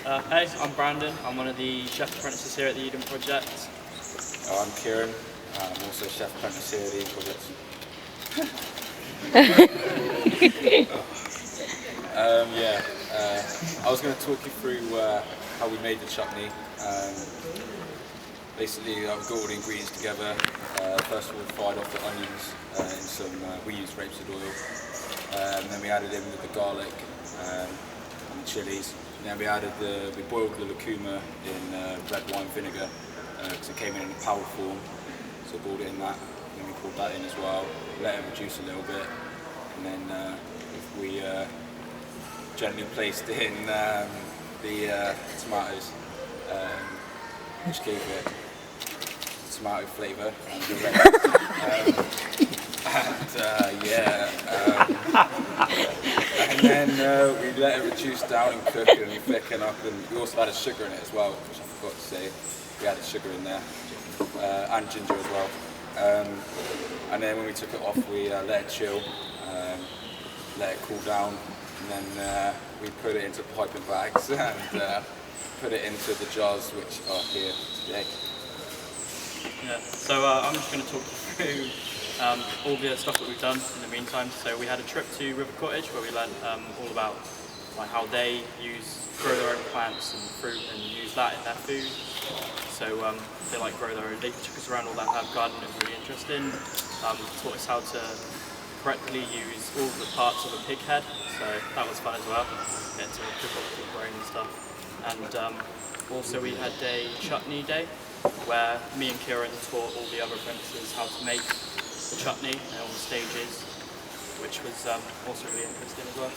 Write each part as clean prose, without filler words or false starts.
Hey, I'm Brandon. I'm one of the chef apprentices here at the Eden Project. I'm Kieran. I'm also chef apprentice here at the Eden Project. I was going to talk you through how we made the chutney. Basically, we've got all the ingredients together. First of all, we fried off the onions in some. We used rapeseed oil. Then we added in with the garlic and the chilies. And then we boiled the lucuma in red wine vinegar because it came in a powder form. So we boiled it in that. Then we poured that in as well. Let it reduce a little bit, and then we gently placed in the tomatoes, which gave it tomato flavour and the and then we let it reduce down and cook and thicken up, and we also added sugar in it as well, which I forgot to say. We added sugar in there and ginger as well. And then when we took it off, we let it chill, let it cool down, and then we put it into piping bags and put it into the jars which are here today. Yeah, so I'm just going to talk you through all the stuff that we've done in the meantime. So we had a trip to River Cottage where we learned all about how they grow their own plants and fruit and use that in their food. So they grow their own. They took us around all that herb garden. It was really interesting. Taught us how to correctly use all the parts of a pig head. So that was fun as well. Get to cook up the brain and stuff. And also we had a chutney day where me and Kieran taught all the other apprentices how to make the chutney and all the stages, which was also really interesting as well.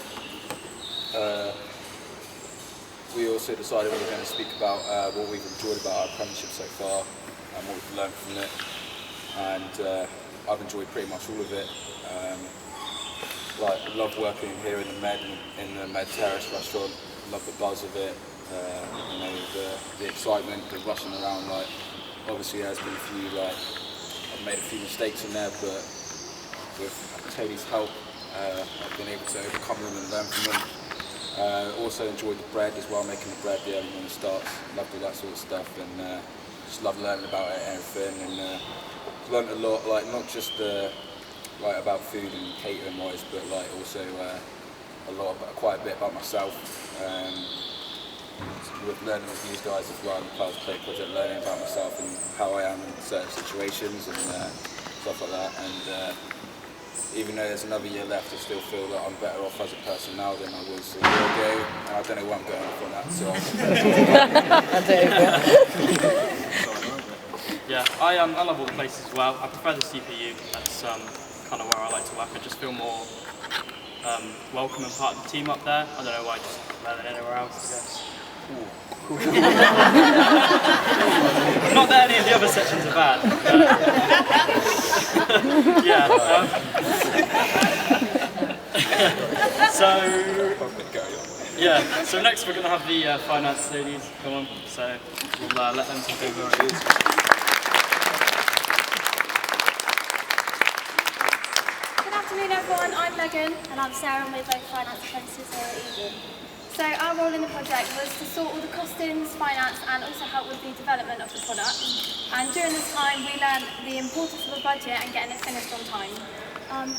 We also decided we were going to speak about what we've enjoyed about our apprenticeship so far and what we've learned from it. And I've enjoyed pretty much all of it. I love working here in the Med Terrace restaurant. Love the buzz of it. The excitement, the rushing around. Obviously, there's been a few I've made a few mistakes in there, but with Tony's help, I've been able to overcome them and learn from them. Also enjoyed the bread as well, making the bread when it starts. Loved all that sort of stuff, and just love learning about it and everything. And learned a lot, not just about food and catering wise, but also quite a bit about myself. With learning with these guys as well in the Plough project, learning about myself and how I am in certain situations and stuff like that. And even though there's another year left, I still feel that I'm better off as a person now than I was a year ago. And I don't know where I'm going off on that. So yeah, I love all the places as well. I prefer the CPU. That's kind of where I like to work. I just feel more welcome and part of the team up there. I don't know why, just better than anywhere else, I guess. Not that any of the other sections are bad. So next we're going to have the finance ladies come on. So we'll let them take over. Good afternoon everyone, I'm Megan and I'm Sarah and we're both finance apprentices here at Eden. So our role in the project was to sort all the costings, finance and also help with the development of the product. And during this time we learned the importance of a budget and getting it finished on time.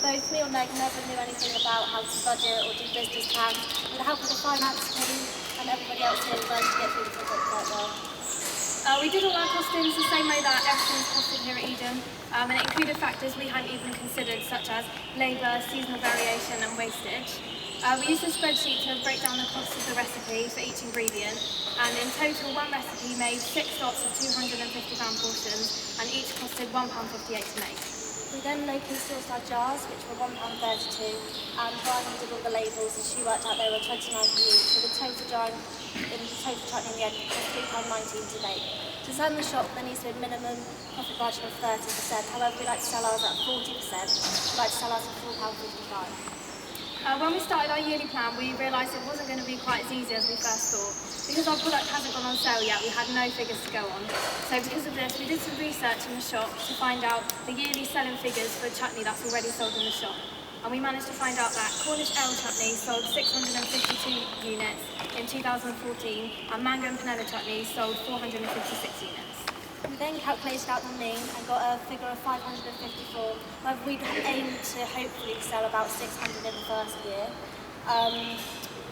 Both me and Meg never knew anything about how to budget or do business plans. With the help of the finance committee and everybody else here, we managed to get through the project quite well. We did all our costings the same way that everything's costed here at Eden, and it included factors we hadn't even considered, such as labour, seasonal variation and wastage. We used a spreadsheet to break down the cost of the recipe for each ingredient, and in total one recipe made 6 lots of £250 portions, and each costed £1.58 to make. We then locally sourced our jars, which were £1.32, and Brian did all the labels and she worked out they were 29p each, so the total jar in the total chutney in the end was £3.19 to make. To sell in the shop there needs to be a minimum profit margin of 30%, however we like to sell ours at 40%, we like to sell ours at £4.55. When we started our yearly plan, we realised it wasn't going to be quite as easy as we first thought. Because our product hasn't gone on sale yet, we had no figures to go on. So because of this, we did some research in the shop to find out the yearly selling figures for chutney that's already sold in the shop. and we managed to find out that Cornish ale chutney sold 652 units in 2014, and mango and panela chutney sold 456 units. We then calculated out the mean and got a figure of 554, where we'd aimed to hopefully sell about 600 in the first year.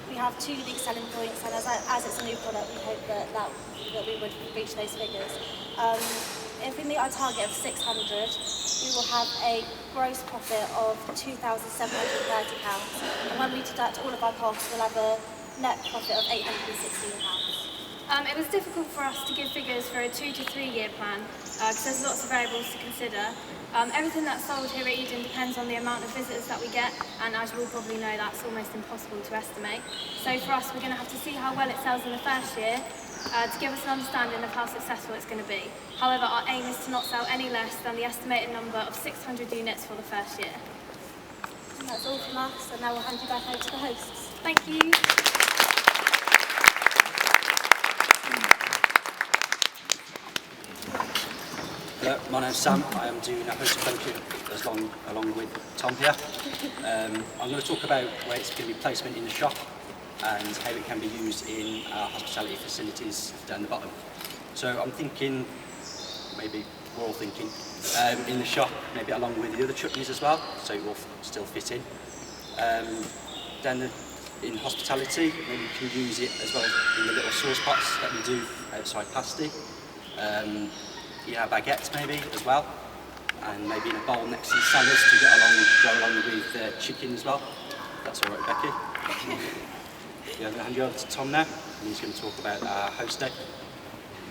We have 2 unique selling points, and as it's a new product, we hope that we would reach those figures. If we meet our target of 600, we will have a gross profit of £2,730, and when we deduct all of our costs, we'll have a net profit of £816. It was difficult for us to give figures for a 2 to 3 year plan because there's lots of variables to consider. Everything that's sold here at Eden depends on the amount of visitors that we get, and as you will probably know, that's almost impossible to estimate. So for us, we're going to have to see how well it sells in the first year to give us an understanding of how successful it's going to be. However, our aim is to not sell any less than the estimated number of 600 units for the first year. And that's all from us, and now we'll hand you back over to the hosts. Thank you. Hello, my name's Sam. I am doing a host apprenticeship along with Tom here. I'm going to talk about where it's going to be placement in the shop and how it can be used in our hospitality facilities down the bottom. So I'm thinking, maybe we're all thinking, in the shop, maybe along with the other chutneys as well, so it will still fit in. In hospitality, maybe you can use it as well in the little sauce pots that we do outside pasty. Baguettes maybe as well, and maybe in a bowl next to the salads to go along with chicken as well. That's all right, Becky. I'm going to hand you over to Tom now, and he's going to talk about our host day.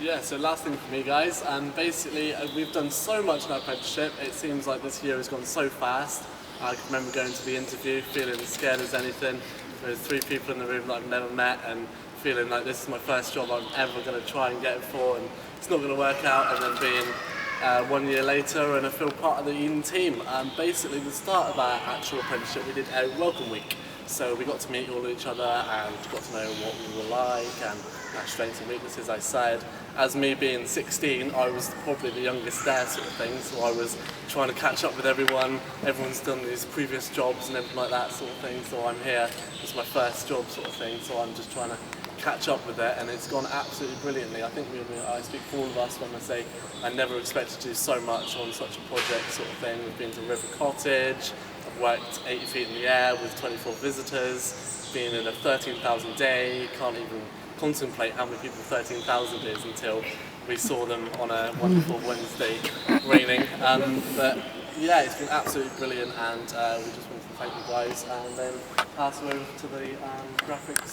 Yeah, so last thing for me, guys, basically we've done so much in our apprenticeship. It seems like this year has gone so fast. I can remember going to the interview feeling scared as anything. There's 3 people in the room that I've never met, and feeling like this is my first job I'm ever going to try and get it for, and it's not going to work out, and then being 1 year later and I feel part of the Eden team. Basically, the start of our actual apprenticeship, we did a welcome week. So we got to meet all each other and got to know what we were like and our strengths and weaknesses. I said, as me being 16, I was probably the youngest there sort of thing, so I was trying to catch up with everyone. Everyone's done these previous jobs and everything like that sort of thing, so I'm here, it's my first job sort of thing, so I'm just trying to catch up with it, and it's gone absolutely brilliantly. I think I speak for all of us when I say I never expected to do so much on such a project sort of thing. We've been to River Cottage, I've worked 80 feet in the air with 24 visitors, been in a 13,000 day, can't even contemplate how many people 13,000 is until we saw them on a wonderful Wednesday raining. But yeah, it's been absolutely brilliant, and we just want to thank you guys and then pass over to the graphics.